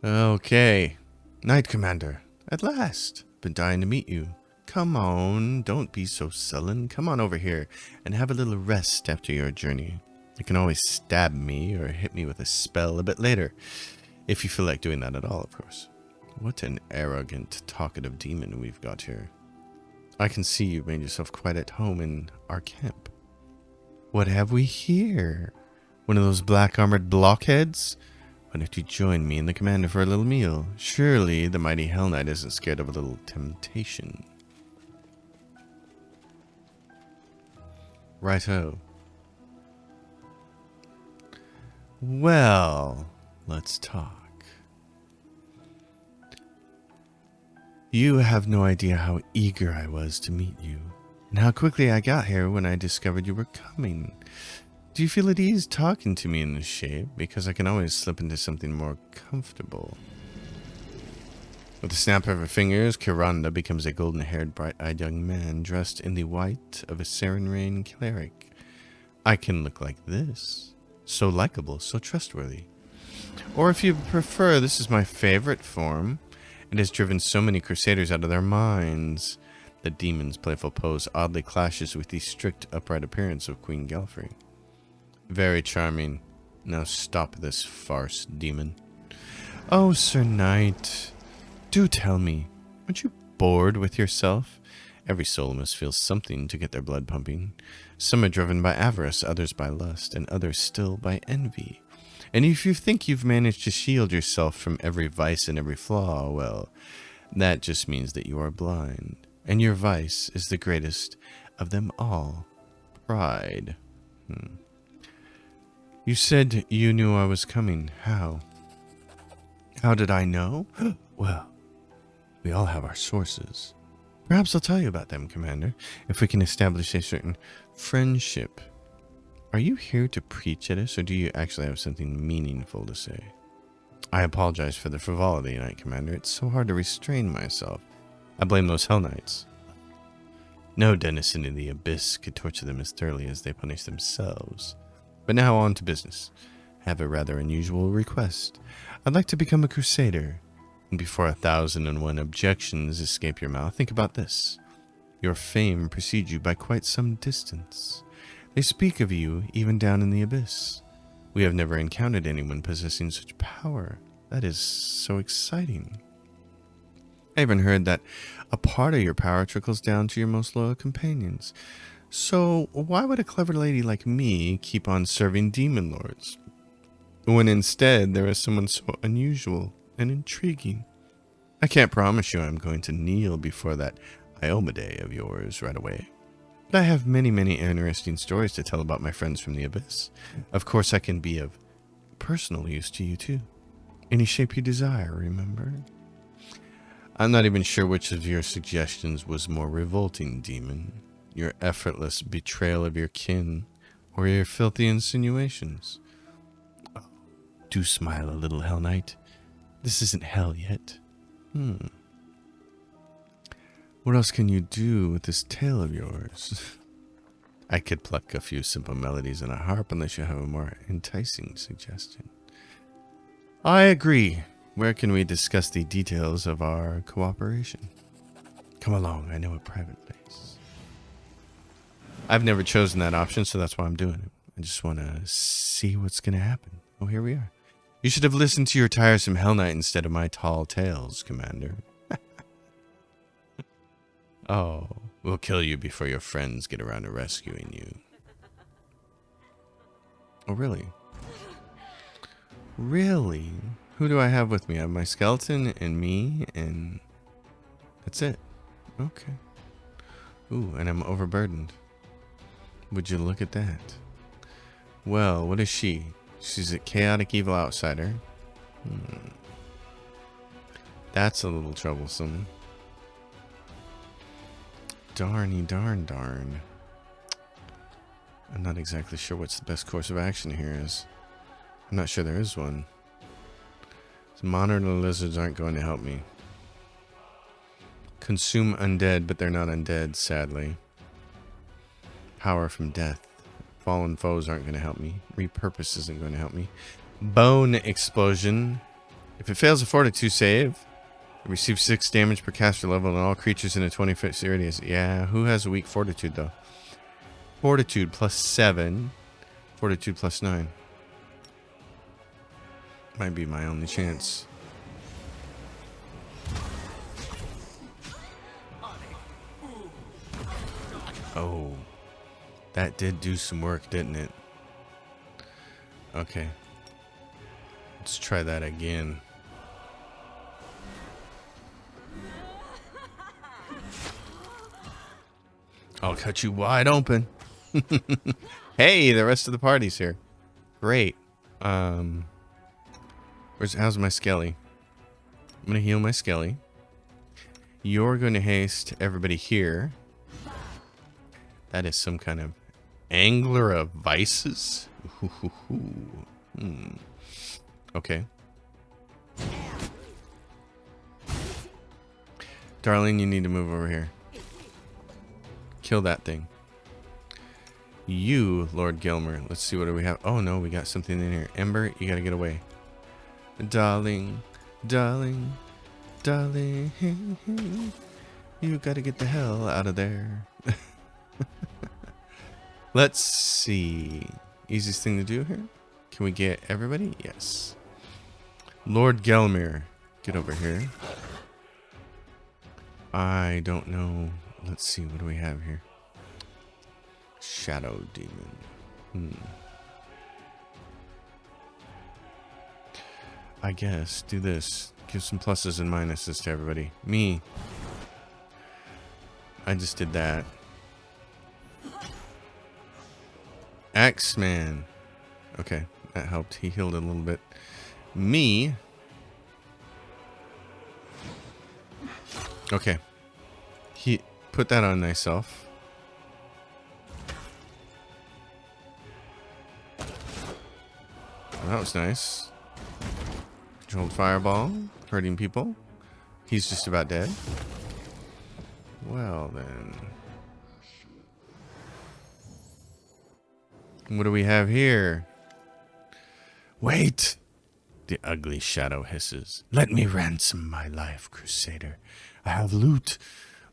Okay. Knight Commander. At last. Been dying to meet you. Come on. Don't be so sullen. Come on over here and have a little rest after your journey. You can always stab me or hit me with a spell a bit later. If you feel like doing that at all, of course. What an arrogant, talkative demon we've got here. I can see you've made yourself quite at home in our camp. What have we here? One of those black-armored blockheads? Why don't you join me and the commander for a little meal? Surely the mighty Hell Knight isn't scared of a little temptation. Righto. Well, let's talk. You have no idea how eager I was to meet you, and how quickly I got here when I discovered you were coming. Do you feel at ease talking to me in this shape? Because I can always slip into something more comfortable. With the snap of her fingers, Kiranda becomes a golden-haired, bright-eyed young man dressed in the white of a Serenrain cleric. I can look like this. So likable, so trustworthy. Or if you prefer, this is my favorite form. It has driven so many crusaders out of their minds. The demon's playful pose oddly clashes with the strict, upright appearance of Queen Galfrey. Very charming. Now stop this farce, demon. Oh, Sir Knight, do tell me, aren't you bored with yourself? Every soul must feel something to get their blood pumping. Some are driven by avarice, others by lust, and others still by envy. And if you think you've managed to shield yourself from every vice and every flaw, well, that just means that you are blind. And your vice is the greatest of them all. Pride. You said you knew I was coming. How? How did I know? Well, we all have our sources. Perhaps I'll tell you about them, Commander, if we can establish a certain friendship. Are you here to preach at us, or do you actually have something meaningful to say? I apologize for the frivolity, Knight Commander. It's so hard to restrain myself. I blame those Hell Knights. No denizen in the Abyss could torture them as thoroughly as they punish themselves. But now on to business. I have a rather unusual request. I'd like to become a crusader. And before 1,001 objections escape your mouth, think about this. Your fame precedes you by quite some distance. They speak of you even down in the Abyss. We have never encountered anyone possessing such power. That is so exciting. I even heard that a part of your power trickles down to your most loyal companions. So why would a clever lady like me keep on serving demon lords, when instead there is someone so unusual and intriguing? I can't promise you I'm going to kneel before that Iomade of yours right away. But I have many, many interesting stories to tell about my friends from the Abyss. Of course, I can be of personal use to you, too. Any shape you desire, remember? I'm not even sure which of your suggestions was more revolting, demon. Your effortless betrayal of your kin, or your filthy insinuations. Oh, Do smile a little, Hell Knight. This isn't hell yet. What else can you do with this tale of yours? I could pluck a few simple melodies on a harp unless you have a more enticing suggestion. I agree. Where can we discuss the details of our cooperation? Come along, I know a private place. I've never chosen that option, so that's why I'm doing it. I just want to see what's going to happen. Oh, here we are. You should have listened to your tiresome Hell Knight instead of my tall tales, Commander. Oh, we'll kill you before your friends get around to rescuing you. Oh, really? Really? Who do I have with me? I have my skeleton and me, and that's it. Okay. Ooh, and I'm overburdened. Would you look at that? Well, what is she? She's a chaotic evil outsider. That's a little troublesome. Darn. I'm not exactly sure what's the best course of action here is. I'm not sure there is one. The monitor lizards aren't going to help me. Consume undead, but they're not undead, sadly. Power from death. Fallen foes aren't going to help me. Repurpose isn't going to help me. Bone explosion. If it fails a fortitude save, it receives 6 damage per caster level and all creatures in a 20-foot radius. Yeah, who has a weak fortitude though? Fortitude plus 7. Fortitude plus 9. Might be my only chance. Oh. That did do some work, didn't it? Okay. Let's try that again. I'll cut you wide open. Hey, the rest of the party's here. Great. How's my skelly? I'm gonna heal my skelly. You're gonna haste everybody here. That is some kind of angler of vices. Okay. Darling, you need to move over here. Kill that thing. You, Lord Gilmer. Let's see, what do we have? Oh no, we got something in here. Ember, you gotta get away. Darling. You gotta get the hell out of there. Let's see. Easiest thing to do here? Can we get everybody? Yes. Lord Gelmir, get over here. I don't know. Let's see. What do we have here? Shadow Demon. I guess. Do this. Give some pluses and minuses to everybody. Me. I just did that. Axeman. Okay, that helped. He healed a little bit. Me. Okay. He put that on myself. Well, that was nice. Controlled fireball. Hurting people. He's just about dead. Well then. What do we have here? Wait! The ugly shadow hisses. Let me ransom my life, Crusader. I have loot.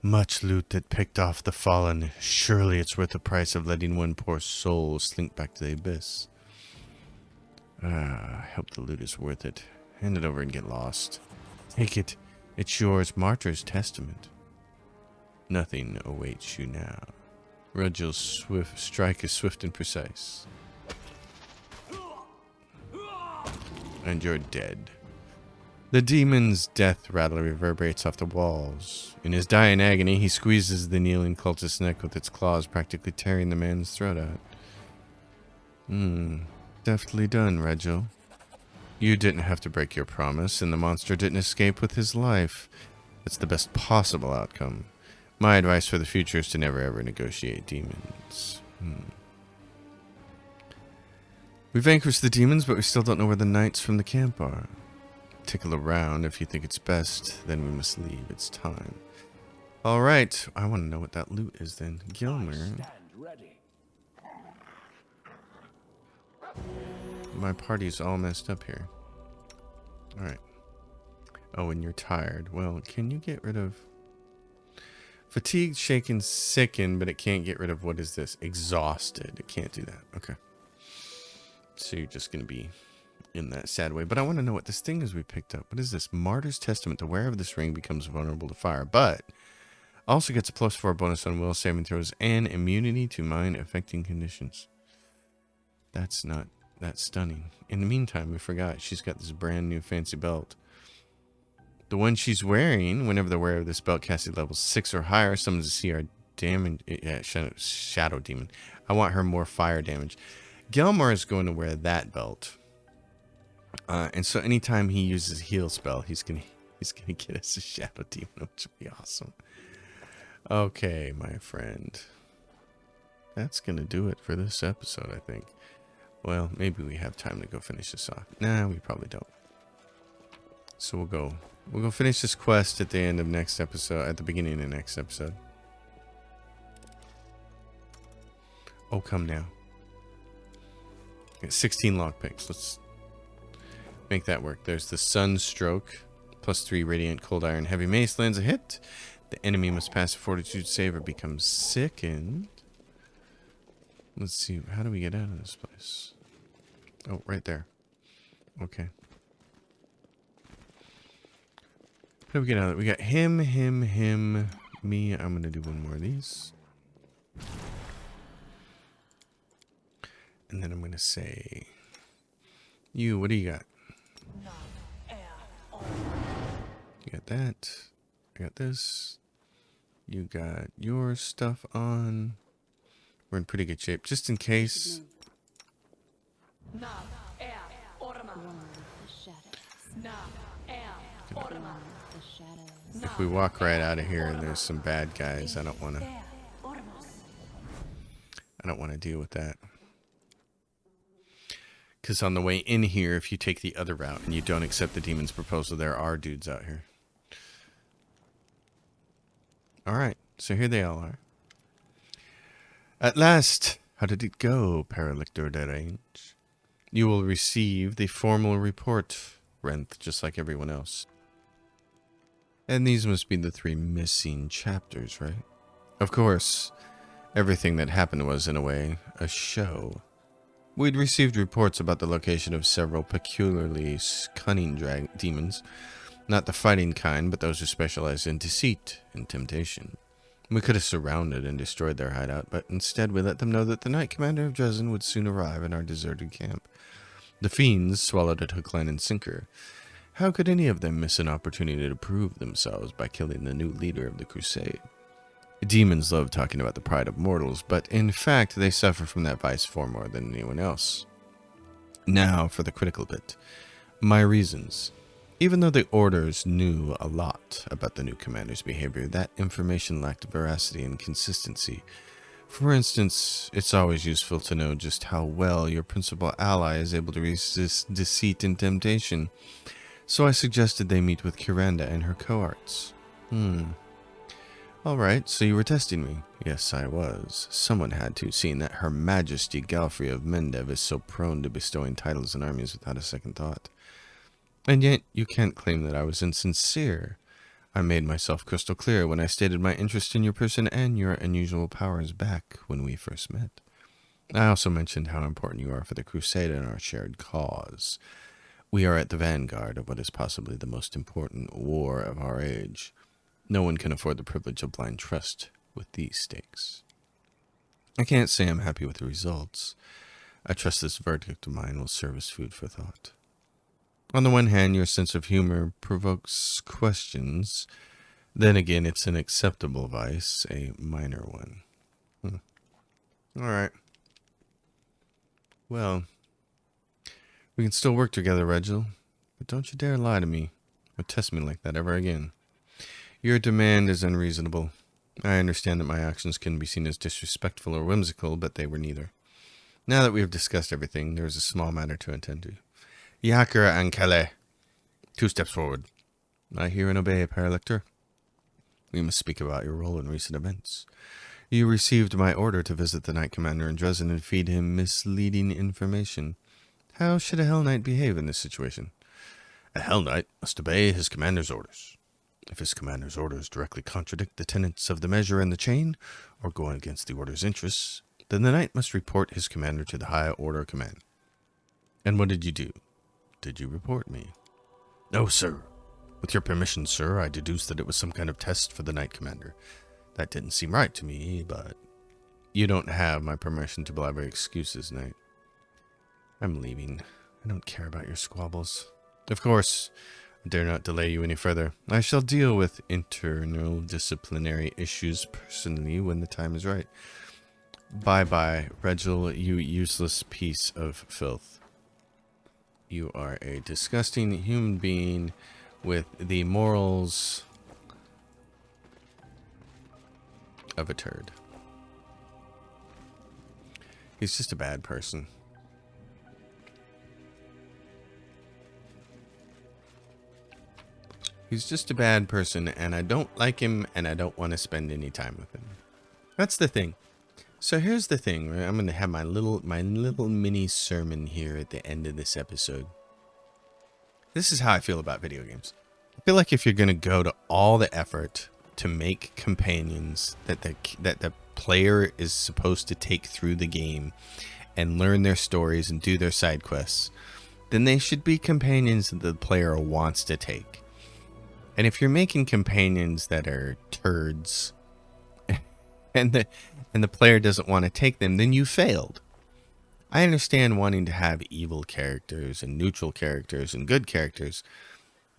Much loot that picked off the fallen. Surely it's worth the price of letting one poor soul slink back to the abyss. I hope the loot is worth it. Hand it over and get lost. Take it. It's yours. Martyr's testament. Nothing awaits you now. Rugel's swift strike is swift and precise. And you're dead. The demon's death rattle reverberates off the walls. In his dying agony, he squeezes the kneeling cultist's neck with its claws, practically tearing the man's throat out. Deftly done, Regil. You didn't have to break your promise, and the monster didn't escape with his life. It's the best possible outcome. My advice for the future is to never ever negotiate demons. We vanquished the demons, but we still don't know where the knights from the camp are. Tickle around. If you think it's best, then we must leave. It's time. Alright. I want to know what that loot is then. Gilmer. Stand ready. My party's all messed up here. Alright. Oh, and you're tired. Well, can you get rid of... Fatigued, shaken, sickened, but it can't get rid of... What is this? Exhausted. It can't do that. Okay. So you're just going to be in that sad way. But I want to know what this thing is we picked up. What is this? Martyr's Testament. The wearer of this ring becomes vulnerable to fire, but also gets a +4 bonus on will saving throws and immunity to mind-affecting conditions. That's not that stunning. In the meantime, we forgot she's got this brand new fancy belt. The one she's wearing, whenever the wearer of this belt casts at level 6 or higher, summons a CR damage. Yeah, shadow demon. I want her more fire damage. Gilmore is going to wear that belt. And so anytime he uses a heal spell, he's gonna get us a shadow demon, which would be awesome. Okay, my friend. That's gonna do it for this episode, I think. Well, maybe we have time to go finish this off. Nah, we probably don't. So we'll go finish this quest at the end of next episode, at the beginning of next episode. Oh, come now. Got 16 lockpicks. Let's make that work. There's the Sunstroke. +3 Radiant Cold Iron Heavy Mace lands a hit. The enemy must pass a Fortitude save or become sickened. Let's see. How do we get out of this place? Oh, right there. Okay. How do we get out of it? We got him, me. I'm going to do one more of these. And then I'm going to say, you, what do you got? You got that. I got this. You got your stuff on. We're in pretty good shape. Just in case. If we walk right out of here and there's some bad guys, I don't want to deal with that. Because on the way in here, if you take the other route and you don't accept the demon's proposal, there are dudes out here. Alright, so here they all are. At last, how did it go, Paralictor Derange? You will receive the formal report, Renth, just like everyone else. And these must be the 3 missing chapters, right? Of course, everything that happened was, in a way, a show. We'd received reports about the location of several peculiarly cunning demons. Not the fighting kind, but those who specialize in deceit and temptation. We could have surrounded and destroyed their hideout, but instead we let them know that the Knight Commander of Dresden would soon arrive in our deserted camp. The fiends swallowed it hook, line, and sinker. How could any of them miss an opportunity to prove themselves by killing the new leader of the crusade? Demons love talking about the pride of mortals, but in fact they suffer from that vice far more than anyone else. Now for the critical bit. My reasons. Even though the orders knew a lot about the new commander's behavior, that information lacked veracity and consistency. For instance, it's always useful to know just how well your principal ally is able to resist deceit and temptation. So I suggested they meet with Kuranda and her cohorts. Alright, so you were testing me. Yes, I was. Someone had to, seeing that Her Majesty Galfrey of Mendev is so prone to bestowing titles and armies without a second thought. And yet, you can't claim that I was insincere. I made myself crystal clear when I stated my interest in your person and your unusual powers back when we first met. I also mentioned how important you are for the crusade and our shared cause. We are at the vanguard of what is possibly the most important war of our age. No one can afford the privilege of blind trust with these stakes. I can't say I'm happy with the results. I trust this verdict of mine will serve as food for thought. On the one hand, your sense of humor provokes questions. Then again, it's an acceptable vice, a minor one. Alright. Well, we can still work together, Regil. But don't you dare lie to me or test me like that ever again. Your demand is unreasonable. I understand that my actions can be seen as disrespectful or whimsical, but they were neither. Now that we have discussed everything, there is a small matter to attend to. Yakura and Calais. 2 steps forward. I hear and obey, Paralector. We must speak about your role in recent events. You received my order to visit the Knight Commander in Dresden and feed him misleading information. How should a Hell Knight behave in this situation? A Hell Knight must obey his commander's orders. If his commander's orders directly contradict the tenets of the measure and the chain, or go against the order's interests, then the knight must report his commander to the higher order command. And what did you do? Did you report me? No, sir. With your permission, sir, I deduced that it was some kind of test for the knight commander. That didn't seem right to me, but... You don't have my permission to blabber excuses, knight. I'm leaving. I don't care about your squabbles. Of course, I dare not delay you any further. I shall deal with internal disciplinary issues personally when the time is right. Bye-bye, Regil, you useless piece of filth. You are a disgusting human being with the morals of a turd. He's just a bad person. He's just a bad person, and I don't like him, and I don't want to spend any time with him. That's the thing. So here's the thing. I'm going to have my little mini sermon here at the end of this episode. This is how I feel about video games. I feel like if you're going to go to all the effort to make companions that the player is supposed to take through the game and learn their stories and do their side quests, then they should be companions that the player wants to take. And if you're making companions that are turds and the player doesn't want to take them, then you failed. I understand wanting to have evil characters and neutral characters and good characters,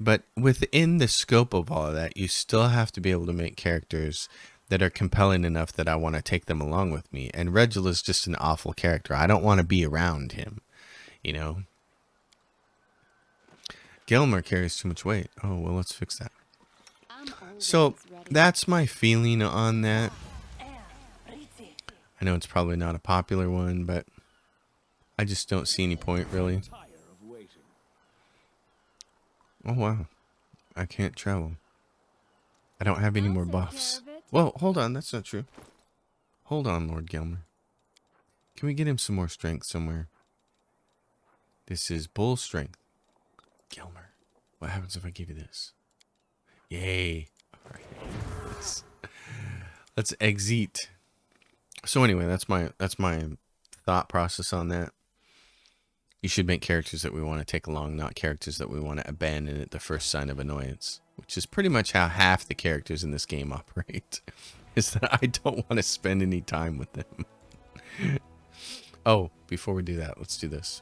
but within the scope of all of that, you still have to be able to make characters that are compelling enough that I want to take them along with me. And Regil is just an awful character. I don't want to be around him, you know. Gilmer carries too much weight. Oh, well, let's fix that. So that's my feeling on that. I know it's probably not a popular one, but I just don't see any point, really. Oh, wow. I can't travel. I don't have any more buffs. Well, hold on. That's not true. Hold on, Lord Gilmer. Can we get him some more strength somewhere? This is bull strength. Gilmer, what happens if I give you this? Yay. All right. Let's exit. So anyway, that's my thought process on that. You should make characters that we want to take along, not characters that we want to abandon at the first sign of annoyance, which is pretty much how half the characters in this game operate, is that I don't want to spend any time with them. Oh, before we do that, let's do this.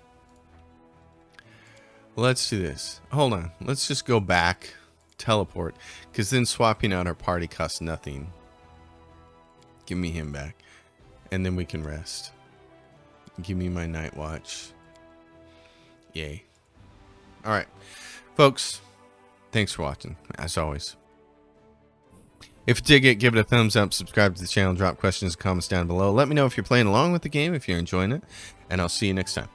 Let's do this. Hold on. Let's just go back, teleport, because then swapping out our party costs nothing. Give me him back. And then we can rest. Give me my night watch. Yay. Alright. Folks, thanks for watching, as always. If you dig it, give it a thumbs up, subscribe to the channel, drop questions and comments down below. Let me know if you're playing along with the game, if you're enjoying it, and I'll see you next time.